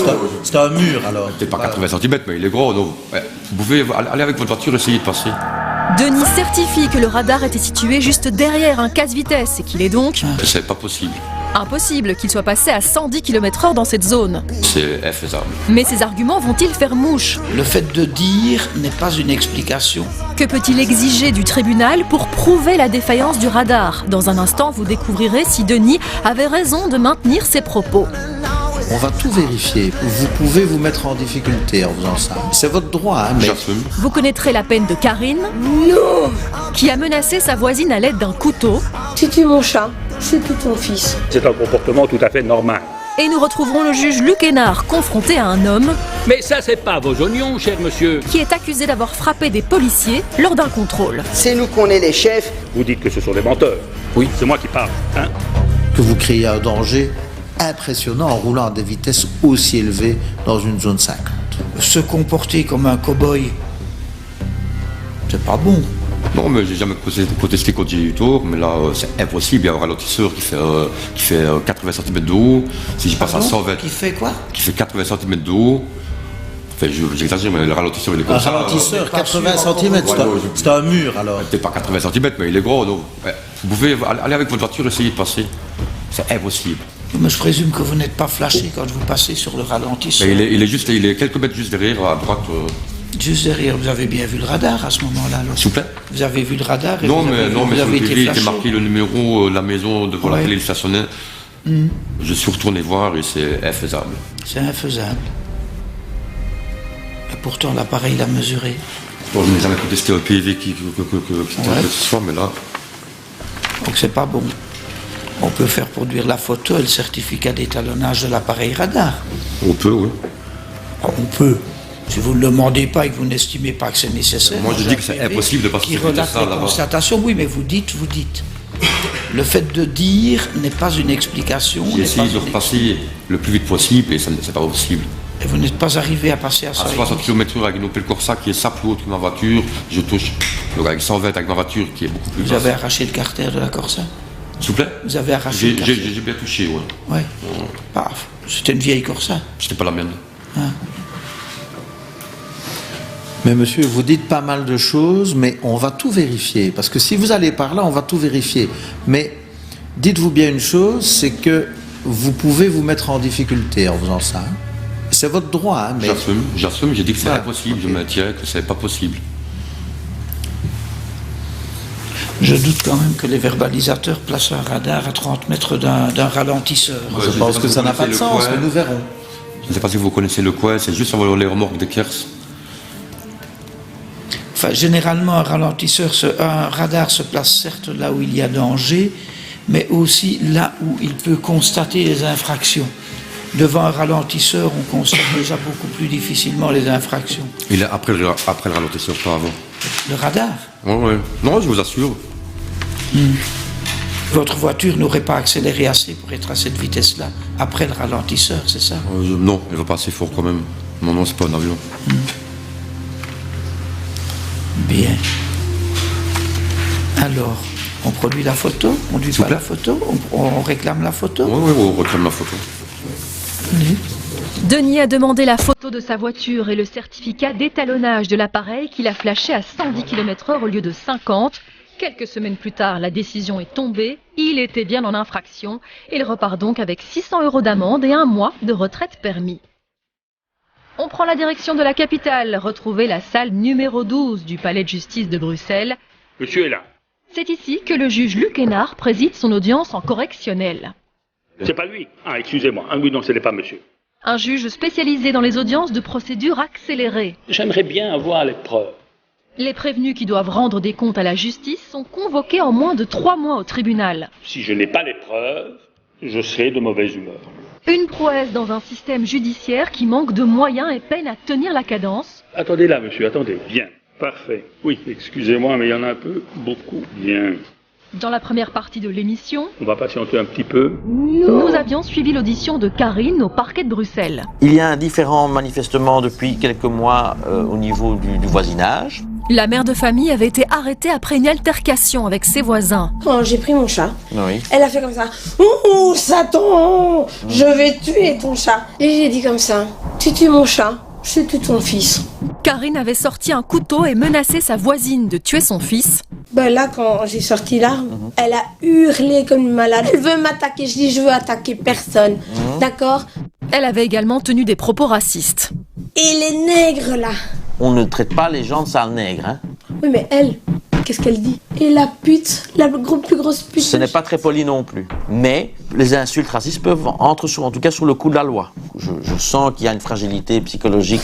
c'est un mur, alors. Peut-être pas 80 cm, mais il est gros, donc vous pouvez aller avec votre voiture et essayer de passer. Denis certifie que le radar était situé juste derrière un casse-vitesse et qu'il est donc... C'est pas possible. Impossible qu'il soit passé à 110 km/h dans cette zone. C'est infaisable. Mais ces arguments vont-ils faire mouche? Le fait de dire n'est pas une explication. Que peut-il exiger du tribunal pour prouver la défaillance du radar? Dans un instant, vous découvrirez si Denis avait raison de maintenir ses propos. On va tout vérifier. Vous pouvez vous mettre en difficulté en faisant ça. C'est votre droit, hein, mais... Vous connaîtrez la peine de Karine, qui a menacé sa voisine à l'aide d'un couteau. Si tu es mon chat, c'est tout ton fils. C'est un comportement tout à fait normal. Et nous retrouverons le juge Luc Hénard confronté à un homme... Mais ça, c'est pas vos oignons, cher monsieur. ...qui est accusé d'avoir frappé des policiers lors d'un contrôle. C'est nous qu'on est les chefs. Vous dites que ce sont des menteurs. Oui. C'est moi qui parle, hein. Que vous créez un danger impressionnant en roulant à des vitesses aussi élevées dans une zone 50. Se comporter comme un cow-boy, c'est pas bon. Non, mais j'ai jamais protesté quand j'ai eu tort, mais là, c'est impossible. Il y a un ralentisseur qui fait 80 cm de haut. Si je passe à 120... Qui fait quoi? Qui fait 80 cm de haut. Enfin, j'exagère, mais le ralentisseur, il est comme ça. Un ralentisseur, 80 cm, c'est un mur, alors. Peut-être pas 80 cm, mais il est gros, donc... Vous pouvez aller avec votre voiture et essayer de passer. C'est impossible. Mais je présume que vous n'êtes pas flashé quand vous passez sur le ralentisseur. Mais il est quelques mètres juste derrière, à droite. Juste derrière, vous avez bien vu le radar à ce moment-là. S'il vous plaît? Vous avez vu le radar et non, vous mais avez sur le été TV, il flashé. était marqué le numéro, la maison devant laquelle il stationnait. Je suis retourné voir et c'est infaisable. C'est infaisable. Et pourtant, l'appareil l'a mesuré. Bon, je n'ai jamais protesté un PV que ce soit, mais là... Donc c'est pas bon. On peut faire produire la photo et le certificat d'étalonnage de l'appareil radar. On peut, oui. On peut. Si vous ne le demandez pas et que vous n'estimez pas que c'est nécessaire... Moi, je dis que c'est impossible de passer qui relate les constatations. Oui, mais vous dites. Le fait de dire n'est pas une explication. J'ai essayé de repasser le plus vite possible et c'est pas possible. Et vous n'êtes pas arrivé à passer à ça. À 60 km/h avec une Opel Corsa qui est ça plus haute que ma voiture, je touche. Donc avec 120 avec ma voiture qui est beaucoup plus basse. Vous avez arraché le carter de la Corsa? S'il vous plaît? Vous avez arraché le carter? J'ai bien touché, oui. Oui. Paf. C'était une vieille Corsa. C'était pas la mienne. Mais monsieur, vous dites pas mal de choses, mais on va tout vérifier. Parce que si vous allez par là, on va tout vérifier. Mais dites-vous bien une chose, c'est que vous pouvez vous mettre en difficulté en faisant ça. C'est votre droit. Hein, mais... J'assume, j'ai dit que c'est impossible, je maintiens que c'est pas possible. Je doute quand même que les verbalisateurs placent un radar à 30 mètres d'un ralentisseur. Je pense que ça n'a pas de sens, mais nous verrons. Je ne sais pas si vous connaissez le coin, c'est juste sur les remorques de Kers. Enfin, généralement, un radar se place certes là où il y a danger, mais aussi là où il peut constater les infractions. Devant un ralentisseur, on constate déjà beaucoup plus difficilement les infractions. Il est après le ralentisseur, pas avant. Le radar? Oui. Non, je vous assure. Votre voiture n'aurait pas accéléré assez pour être à cette vitesse-là, après le ralentisseur, c'est ça? Non, elle va pas assez fort quand même. Non, c'est pas un avion. Bien. Alors, on produit la photo? On dit pas la photo? On réclame la photo? Oui, on réclame la photo. Allez. Denis a demandé la photo de sa voiture et le certificat d'étalonnage de l'appareil qu'il a flashé à 110 km/h au lieu de 50. Quelques semaines plus tard, la décision est tombée. Il était bien en infraction. Il repart donc avec 600 € d'amende et 1 mois de retraite permis. On prend la direction de la capitale, retrouver la salle numéro 12 du palais de justice de Bruxelles. Monsieur est là. C'est ici que le juge Luc Hénard préside son audience en correctionnel. C'est pas lui. Ah, excusez-moi. Ah oui, non, ce n'est pas monsieur. Un juge spécialisé dans les audiences de procédure accélérée. J'aimerais bien avoir les preuves. Les prévenus qui doivent rendre des comptes à la justice sont convoqués en moins de 3 mois au tribunal. Si je n'ai pas les preuves, je serai de mauvaise humeur. Une prouesse dans un système judiciaire qui manque de moyens et peine à tenir la cadence. Attendez là, monsieur, attendez. Bien. Parfait. Oui, excusez-moi, mais il y en a un peu, beaucoup. Bien. Dans la première partie de l'émission, on va patienter un petit peu. Nous avions suivi l'audition de Karine au parquet de Bruxelles. Il y a un différend manifestement depuis quelques mois au niveau du voisinage. La mère de famille avait été arrêtée après une altercation avec ses voisins. Quand j'ai pris mon chat, oui. Elle a fait comme ça. Ouh, Satan, je vais tuer ton chat. Et j'ai dit comme ça, tu tues mon chat, je tue ton fils. Karine avait sorti un couteau et menacé sa voisine de tuer son fils. Ben là, quand j'ai sorti l'arme, elle a hurlé comme une malade. Elle veut m'attaquer, je dis je veux attaquer personne. D'accord ? Elle avait également tenu des propos racistes. Et les nègres là. On ne traite pas les gens de sales nègres, hein. Oui, mais elle, qu'est-ce qu'elle dit ? Et la pute, la plus grosse pute. Ce n'est pas très poli non plus. Mais les insultes racistes peuvent entrer en tout cas sous le coup de la loi. Je sens qu'il y a une fragilité psychologique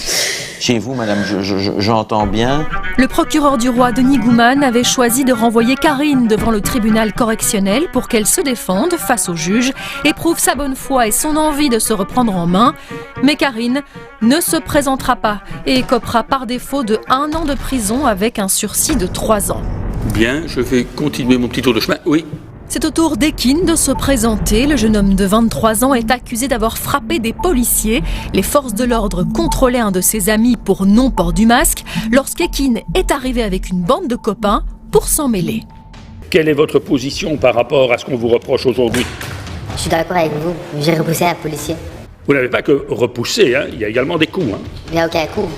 chez vous, madame, j'entends bien. Le procureur du roi, Denis Gouman, avait choisi de renvoyer Karine devant le tribunal correctionnel pour qu'elle se défende face au juge, éprouve sa bonne foi et son envie de se reprendre en main. Mais Karine ne se présentera pas et écopera par défaut de 1 an de prison avec un sursis de 3 ans. Bien, je vais continuer mon petit tour de chemin. Oui. C'est au tour d'Ekin de se présenter. Le jeune homme de 23 ans est accusé d'avoir frappé des policiers. Les forces de l'ordre contrôlaient un de ses amis pour non-port du masque lorsqu'Ekin est arrivé avec une bande de copains pour s'en mêler. Quelle est votre position par rapport à ce qu'on vous reproche aujourd'hui ? Je suis d'accord avec vous. J'ai repoussé un policier. Vous n'avez pas que repoussé, hein. Il y a également des coups. Hein. Il n'y a aucun coup.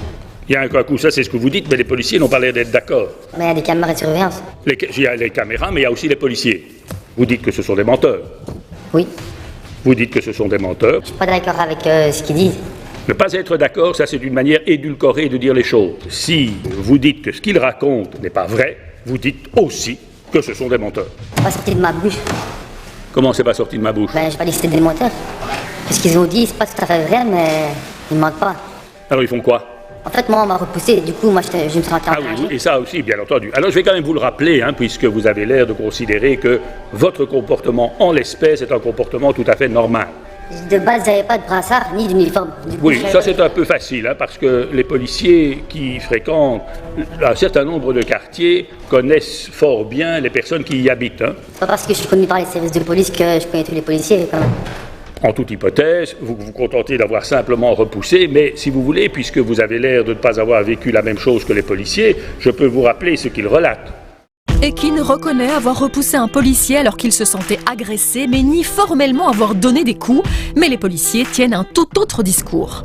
Il y a un coup, ça c'est ce que vous dites, mais les policiers n'ont pas l'air d'être d'accord. Mais il y a des caméras de surveillance. Il y a les caméras, mais il y a aussi les policiers. Vous dites que ce sont des menteurs. Oui. Vous dites que ce sont des menteurs. Je ne suis pas d'accord avec ce qu'ils disent. Ne pas être d'accord, ça c'est une manière édulcorée de dire les choses. Si vous dites que ce qu'ils racontent n'est pas vrai, vous dites aussi que ce sont des menteurs. C'est pas sorti de ma bouche. Comment c'est pas sorti de ma bouche ? Ben, je n'ai pas dit que c'était des menteurs. Ce qu'ils ont dit, c'est pas tout à fait vrai, mais ils ne mentent pas. Alors ils font quoi ? En fait, moi, on m'a repoussé, du coup, moi, je me suis rentré en danger. Oui, et ça aussi, bien entendu. Alors, je vais quand même vous le rappeler, hein, puisque vous avez l'air de considérer que votre comportement en l'espèce est un comportement tout à fait normal. De base, j'avais pas de brassard, ni d'uniforme. Oui, ça c'est un peu facile, hein, parce que les policiers qui fréquentent un certain nombre de quartiers connaissent fort bien les personnes qui y habitent. Hein. C'est pas parce que je suis connu par les services de police que je connais tous les policiers, quand même. En toute hypothèse, vous vous contentez d'avoir simplement repoussé, mais si vous voulez, puisque vous avez l'air de ne pas avoir vécu la même chose que les policiers, je peux vous rappeler ce qu'ils relatent. Ekin reconnaît avoir repoussé un policier alors qu'il se sentait agressé, mais nie formellement avoir donné des coups. Mais les policiers tiennent un tout autre discours.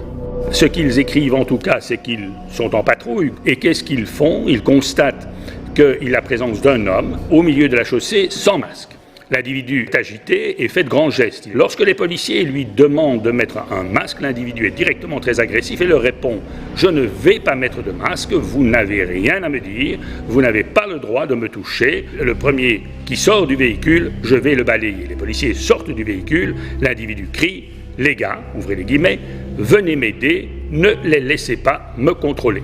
Ce qu'ils écrivent en tout cas, c'est qu'ils sont en patrouille. Et qu'est-ce qu'ils font ? Ils constatent qu'il y a la présence d'un homme au milieu de la chaussée sans masque. L'individu est agité et fait de grands gestes. Lorsque les policiers lui demandent de mettre un masque, l'individu est directement très agressif et leur répond « Je ne vais pas mettre de masque, vous n'avez rien à me dire, vous n'avez pas le droit de me toucher. Le premier qui sort du véhicule, je vais le balayer. » Les policiers sortent du véhicule, l'individu crie « Les gars, ouvrez les guillemets, venez m'aider, ne les laissez pas me contrôler. »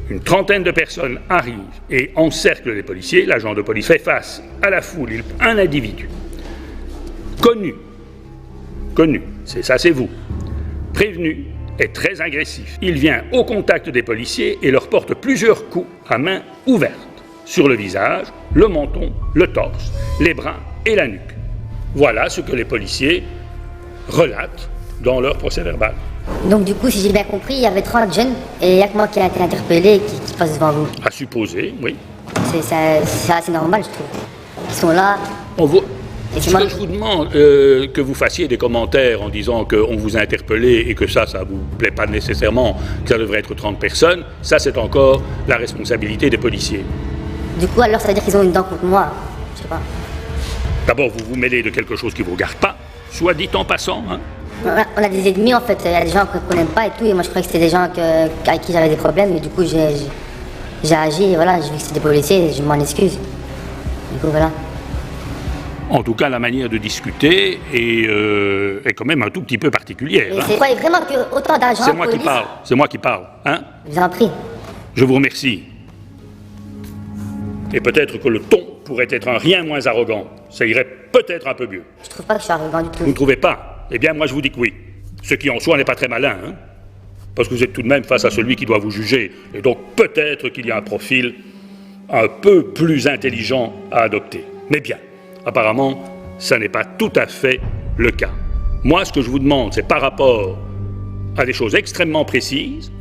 Une trentaine de personnes arrivent et encerclent les policiers. L'agent de police fait face à la foule. Un individu connu, c'est vous, prévenu, est très agressif. Il vient au contact des policiers et leur porte plusieurs coups à main ouverte sur le visage, le menton, le torse, les bras et la nuque. Voilà ce que les policiers relatent dans leur procès-verbal. Donc du coup, si j'ai bien compris, il y avait 30 jeunes et il n'y a que moi qui a été interpellé et qui passe devant vous. À supposer, oui. C'est assez normal, je trouve. Ils sont là. Ce que je vous demande, que vous fassiez des commentaires en disant qu'on vous a interpellé et que ça vous plaît pas nécessairement, que ça devrait être 30 personnes, ça c'est encore la responsabilité des policiers. Du coup, alors ça veut dire qu'ils ont une dent contre moi. Je sais pas. D'abord, vous vous mêlez de quelque chose qui ne vous regarde pas, soit dit en passant. Hein. On a des ennemis en fait, il y a des gens qu'on n'aime pas et tout, et moi je croyais que c'était des gens avec qui j'avais des problèmes, et du coup j'ai agi, et voilà, j'ai vu que c'était des policiers, je m'en excuse. Du coup, voilà. En tout cas, la manière de discuter est quand même un tout petit peu particulière. Et vous croyez vraiment que autant d'agents... C'est moi qui parle, c'est moi qui parle. Hein? Je vous en prie. Je vous remercie. Et peut-être que le ton pourrait être un rien moins arrogant. Ça irait peut-être un peu mieux. Je trouve pas que je suis arrogant du tout. Vous ne trouvez pas? Eh bien, moi je vous dis que oui. Ce qui en soi n'est pas très malin, hein? Parce que vous êtes tout de même face à celui qui doit vous juger. Et donc peut-être qu'il y a un profil un peu plus intelligent à adopter. Mais bien. Apparemment, ça n'est pas tout à fait le cas. Moi, ce que je vous demande, c'est par rapport à des choses extrêmement précises,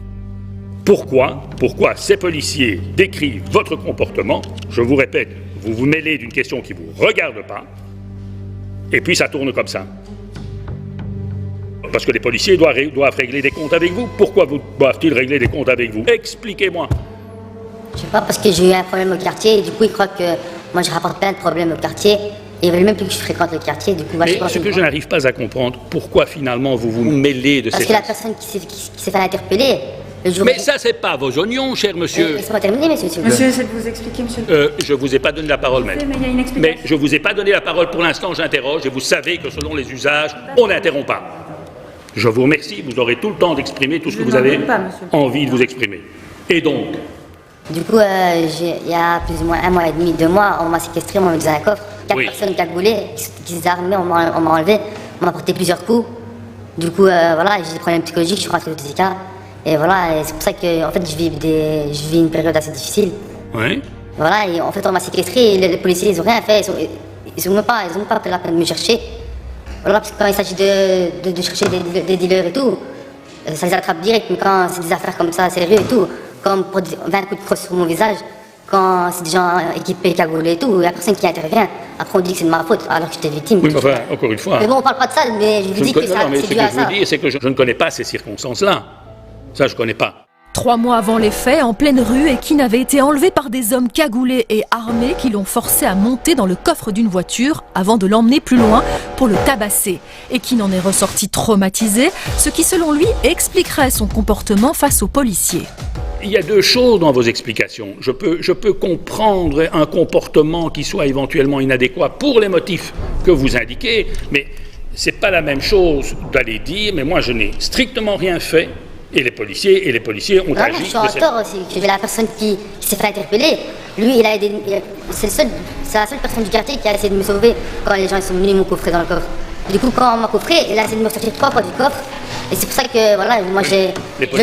pourquoi ces policiers décrivent votre comportement. Je vous répète, vous vous mêlez d'une question qui ne vous regarde pas, et puis ça tourne comme ça. Parce que les policiers doivent régler des comptes avec vous. Pourquoi doivent-ils régler des comptes avec vous? Expliquez-moi. Je sais pas, parce que j'ai eu un problème au quartier, et du coup, ils croient que moi, je rapporte plein de problèmes au quartier, et ils veulent même plus que je fréquente le quartier, du coup... Mais ce que je n'arrive pas à comprendre, pourquoi finalement vous vous mêlez de parce ces... Parce que la personne qui s'est fait interpeller, le jour... Mais ça, c'est pas vos oignons, cher monsieur. Laissez-moi terminer, monsieur. Monsieur, essaie de vous expliquer, monsieur. Je vous ai pas donné la parole, maître. Mais il y a une explication. Mais je vous ai pas donné la parole pour l'instant, j'interroge, et vous savez que selon les usages, on n'interrompt pas. Je vous remercie, vous aurez tout le temps d'exprimer tout ce que vous avez envie de vous exprimer. Et donc... Du coup, il y a plus ou moins 1 mois et demi, 2 mois, on m'a séquestré, on m'a mis dans un coffre. 4 personnes cagoulées, qui s'étaient armées, on m'a enlevé, on m'a porté plusieurs coups. Du coup, voilà, j'ai des problèmes psychologiques, je suis rentré au TCK. Et voilà, et c'est pour ça que en fait, je vis une période assez difficile. Oui. Voilà, et en fait, on m'a séquestré, et les policiers, ils ont rien fait, ils ont même pas pris la peine de me chercher. Voilà, parce que quand il s'agit de chercher des dealers et tout, ça les attrape direct, mais quand c'est des affaires comme ça, sérieux et tout, comme pour 20 coups de crosse sur mon visage, quand c'est des gens équipés, cagoulés et tout, il n'y a personne qui intervient. Après, on dit que c'est de ma faute, alors que j'étais victime. Oui, mais enfin, encore une fois... Mais bon, on parle pas de ça, mais je vous dis que ça, c'est dû à ça. Ce que je vous dis, c'est que je ne connais pas ces circonstances-là. Ça, je ne connais pas. 3 mois avant les faits, en pleine rue, Ekin avait été enlevé par des hommes cagoulés et armés qui l'ont forcé à monter dans le coffre d'une voiture avant de l'emmener plus loin pour le tabasser. Ekin en est ressorti traumatisé, ce qui, selon lui, expliquerait son comportement face aux policiers. Il y a 2 choses dans vos explications. Je peux comprendre un comportement qui soit éventuellement inadéquat pour les motifs que vous indiquez, mais c'est pas la même chose d'aller dire, mais moi je n'ai strictement rien fait, et les policiers ont agi. Je suis en tort aussi, que la personne qui s'est fait interpeller, lui, il a aidé, c'est la seule personne du quartier qui a essayé de me sauver quand les gens sont venus me coffrer dans le coffre. Du coup, quand on m'a coffré, il a essayé de me sortir 3 fois du coffre. Et c'est pour ça que, voilà, moi je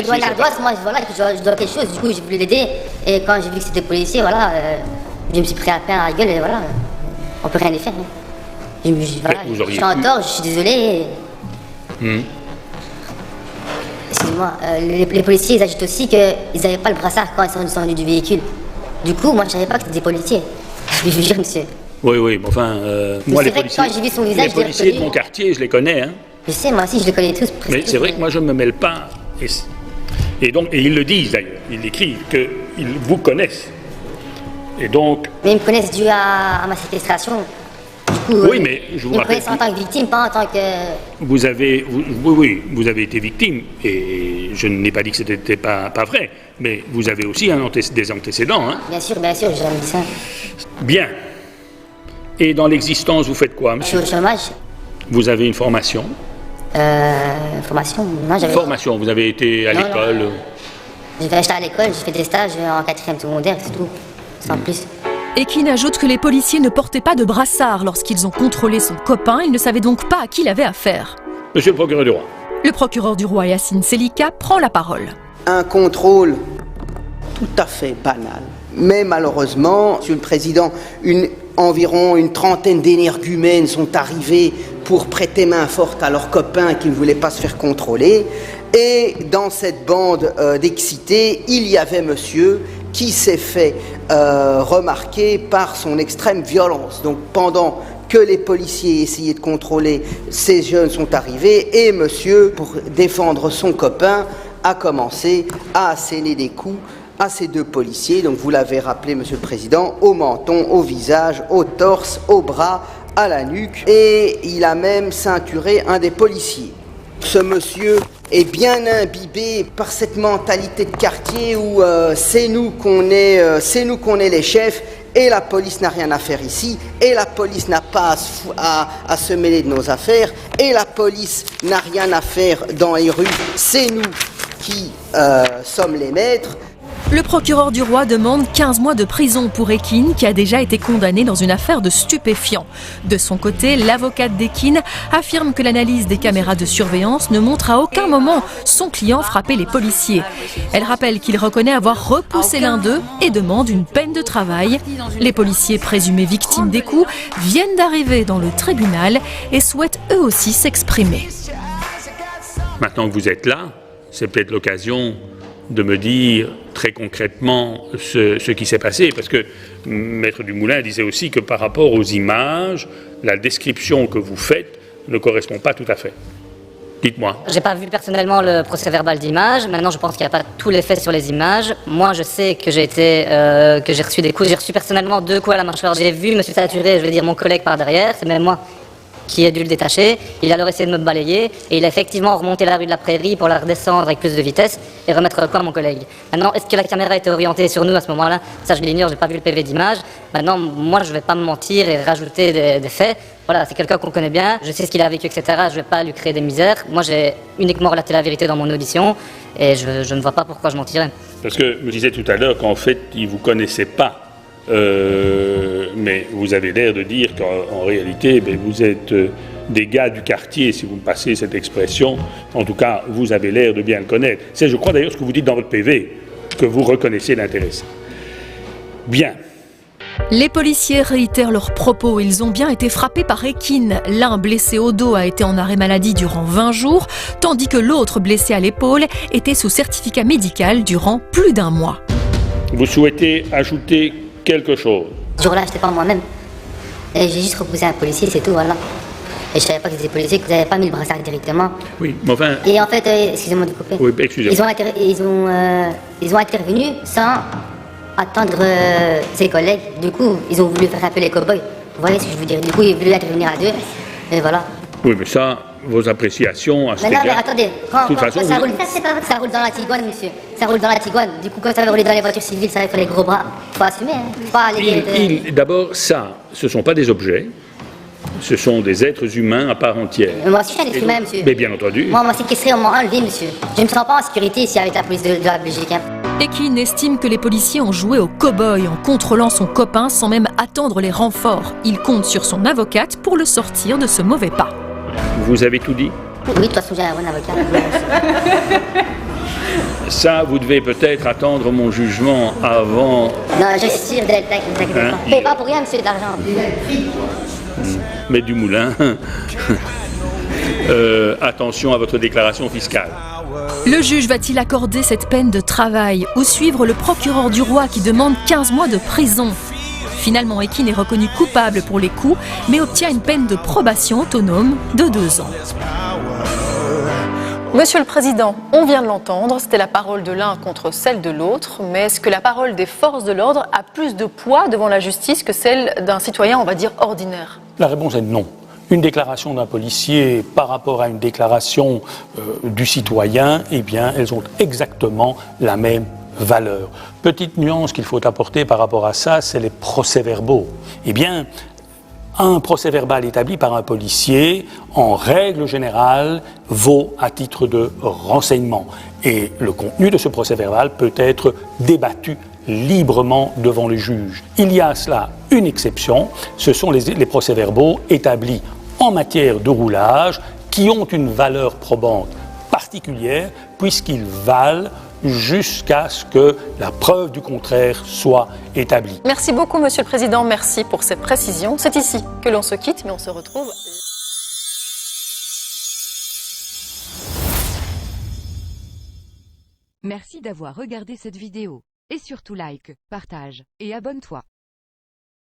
dois une ardoise, moi, voilà, que je dois quelque chose. Du coup, j'ai voulu l'aider. Et quand j'ai vu que c'était policier, voilà, je me suis pris à peine à la gueule et voilà, on peut rien y faire. Hein. Voilà, je suis en tort, je suis désolé. Excusez-moi, les policiers, ils agitent aussi qu'ils n'avaient pas le brassard quand ils sont descendus du véhicule. Du coup, moi, je savais pas que c'était des policiers. Je vous jure, monsieur. Oui, mais enfin, moi, les policiers, quand j'ai vu son visage, les policiers de mon quartier, je les connais, hein. Je sais, moi aussi, je les connais tous. Mais c'est vrai que moi, je ne me mêle pas. Et ils le disent d'ailleurs, ils l'écrivent, qu'ils vous connaissent. Et donc... Mais ils me connaissent dû à ma séquestration. Du coup, oui, mais je vous rappelle... Ils me connaissent en tant que victime, pas en tant que... Vous avez été victime, et je n'ai pas dit que ce n'était pas vrai, mais vous avez aussi des antécédents, hein. Bien sûr, j'ai jamais dit ça. Bien. Et dans l'existence, vous faites quoi, monsieur? Je suis au chômage. Vous avez une formation? Formation? Non, j'avais... Formation, vous avez été à l'école? J'étais à l'école, j'ai fait des stages en 4e secondaire, c'est tout, sans plus. Ekin ajoute que les policiers ne portaient pas de brassard lorsqu'ils ont contrôlé son copain, il ne savait donc pas à qui il avait affaire. Monsieur le procureur du roi. Le procureur du roi, Yacine Selika, prend la parole. Un contrôle tout à fait banal. Mais malheureusement, Monsieur le Président, environ une trentaine d'énergumènes sont arrivés pour prêter main forte à leurs copains qui ne voulaient pas se faire contrôler. Et dans cette bande d'excités, il y avait monsieur qui s'est fait remarquer par son extrême violence. Donc pendant que les policiers essayaient de contrôler, ces jeunes sont arrivés et monsieur, pour défendre son copain, a commencé à asséner des coups à ces deux policiers. Donc vous l'avez rappelé, Monsieur le Président, au menton, au visage, au torse, au bras, à la nuque, et il a même ceinturé un des policiers. Ce monsieur est bien imbibé par cette mentalité de quartier où c'est nous qu'on est les chefs et la police n'a rien à faire ici et la police n'a pas à se mêler de nos affaires et la police n'a rien à faire dans les rues, c'est nous qui sommes les maîtres. Le procureur du roi demande 15 mois de prison pour Ekin, qui a déjà été condamné dans une affaire de stupéfiants. De son côté, l'avocate d'Ekin affirme que l'analyse des caméras de surveillance ne montre à aucun moment son client frapper les policiers. Elle rappelle qu'il reconnaît avoir repoussé l'un d'eux et demande une peine de travail. Les policiers présumés victimes des coups viennent d'arriver dans le tribunal et souhaitent eux aussi s'exprimer. Maintenant que vous êtes là, c'est peut-être l'occasion de me dire très concrètement ce qui s'est passé, parce que Maître Dumoulin disait aussi que par rapport aux images, la description que vous faites ne correspond pas tout à fait. Dites-moi. J'ai pas vu personnellement le procès-verbal d'image. Maintenant, je pense qu'il n'y a pas tous les faits sur les images. Moi, je sais que j'ai reçu des coups. J'ai reçu personnellement 2 coups à la mâchoire. J'ai vu monsieur Saturé, je vais dire mon collègue par derrière. C'est même moi qui ai dû le détacher. Il a alors essayé de me balayer et il a effectivement remonté la rue de la Prairie pour la redescendre avec plus de vitesse et remettre le coup à mon collègue. Maintenant, est-ce que la caméra était orientée sur nous à ce moment-là? Ça, je l'ignore, j'ai pas vu le PV d'image. Maintenant, moi, je vais pas me mentir et rajouter des faits. Voilà, c'est quelqu'un qu'on connaît bien, je sais ce qu'il a vécu, etc. Je vais pas lui créer des misères. Moi, j'ai uniquement relaté la vérité dans mon audition et je ne vois pas pourquoi je mentirais. Parce que vous disiez tout à l'heure qu'en fait, il vous connaissait pas. Mais vous avez l'air de dire qu'en réalité, vous êtes des gars du quartier, si vous me passez cette expression. En tout cas, vous avez l'air de bien le connaître. C'est, je crois d'ailleurs, ce que vous dites dans votre PV, que vous reconnaissez l'intéressé. Bien. Les policiers réitèrent leurs propos. Ils ont bien été frappés par Ekin. L'un blessé au dos a été en arrêt maladie durant 20 jours, tandis que l'autre blessé à l'épaule était sous certificat médical durant plus d'1 mois. Vous souhaitez ajouter quelque chose? Ce jour-là, je n'étais pas moi-même. Et j'ai juste repoussé un policier, c'est tout, voilà. Et je savais pas que c'était policiers, que vous n'avez pas mis le brassard directement. Oui, mais enfin... Et en fait, excusez-moi de couper. Oui, excusez-moi. Ils ont intervenu sans attendre ses collègues. Du coup, ils ont voulu faire un peu les cow-boys. Vous voyez ce que je veux dire? Du coup, ils ont voulu intervenir à 2. Et voilà. Oui, mais ça, vos appréciations à cet égard... Non, mais attendez, quand ça roule, ça roule dans la Tiguan, monsieur. Ça roule dans la Tiguan. Du coup, quand ça va rouler dans les voitures civiles, ça va être les gros bras. Faut assumer, hein. Faut pas aller... D'abord, ça, ce ne sont pas des objets. Ce sont des êtres humains à part entière. Mais moi aussi, je suis un être humain, monsieur. Mais bien entendu. Moi, c'est question on m'a enlevé, monsieur. Je ne me sens pas en sécurité ici avec la police de la Belgique, hein. Ekin estime que les policiers ont joué au cow-boy en contrôlant son copain sans même attendre les renforts. Il compte sur son avocate pour le sortir de ce mauvais pas. Vous avez tout dit? Oui, de toute façon, j'ai un bon avocat. Ça, vous devez peut-être attendre mon jugement avant... Non, je suis sûr de l'être, ne vous inquiétez pas. Payez pas pour rien, monsieur, d'argent. Mais Dumoulin, attention à votre déclaration fiscale. Le juge va-t-il accorder cette peine de travail ou suivre le procureur du roi qui demande 15 mois de prison? Finalement, Ekin est reconnu coupable pour les coups, mais obtient une peine de probation autonome de 2 ans. Monsieur le Président, on vient de l'entendre, c'était la parole de l'un contre celle de l'autre, mais est-ce que la parole des forces de l'ordre a plus de poids devant la justice que celle d'un citoyen, on va dire, ordinaire? La réponse est non. Une déclaration d'un policier par rapport à une déclaration du citoyen, eh bien, elles ont exactement la même valeur. Petite nuance qu'il faut apporter par rapport à ça, c'est les procès-verbaux. Eh bien, un procès-verbal établi par un policier, en règle générale, vaut à titre de renseignement. Et le contenu de ce procès-verbal peut être débattu librement devant le juge. Il y a à cela une exception, ce sont les procès-verbaux établis en matière de roulage qui ont une valeur probante particulière puisqu'ils valent jusqu'à ce que la preuve du contraire soit établie. Merci beaucoup, Monsieur le Président. Merci pour ces précisions. C'est ici que l'on se quitte, mais on se retrouve... Merci d'avoir regardé cette vidéo. Et surtout like, partage et abonne-toi.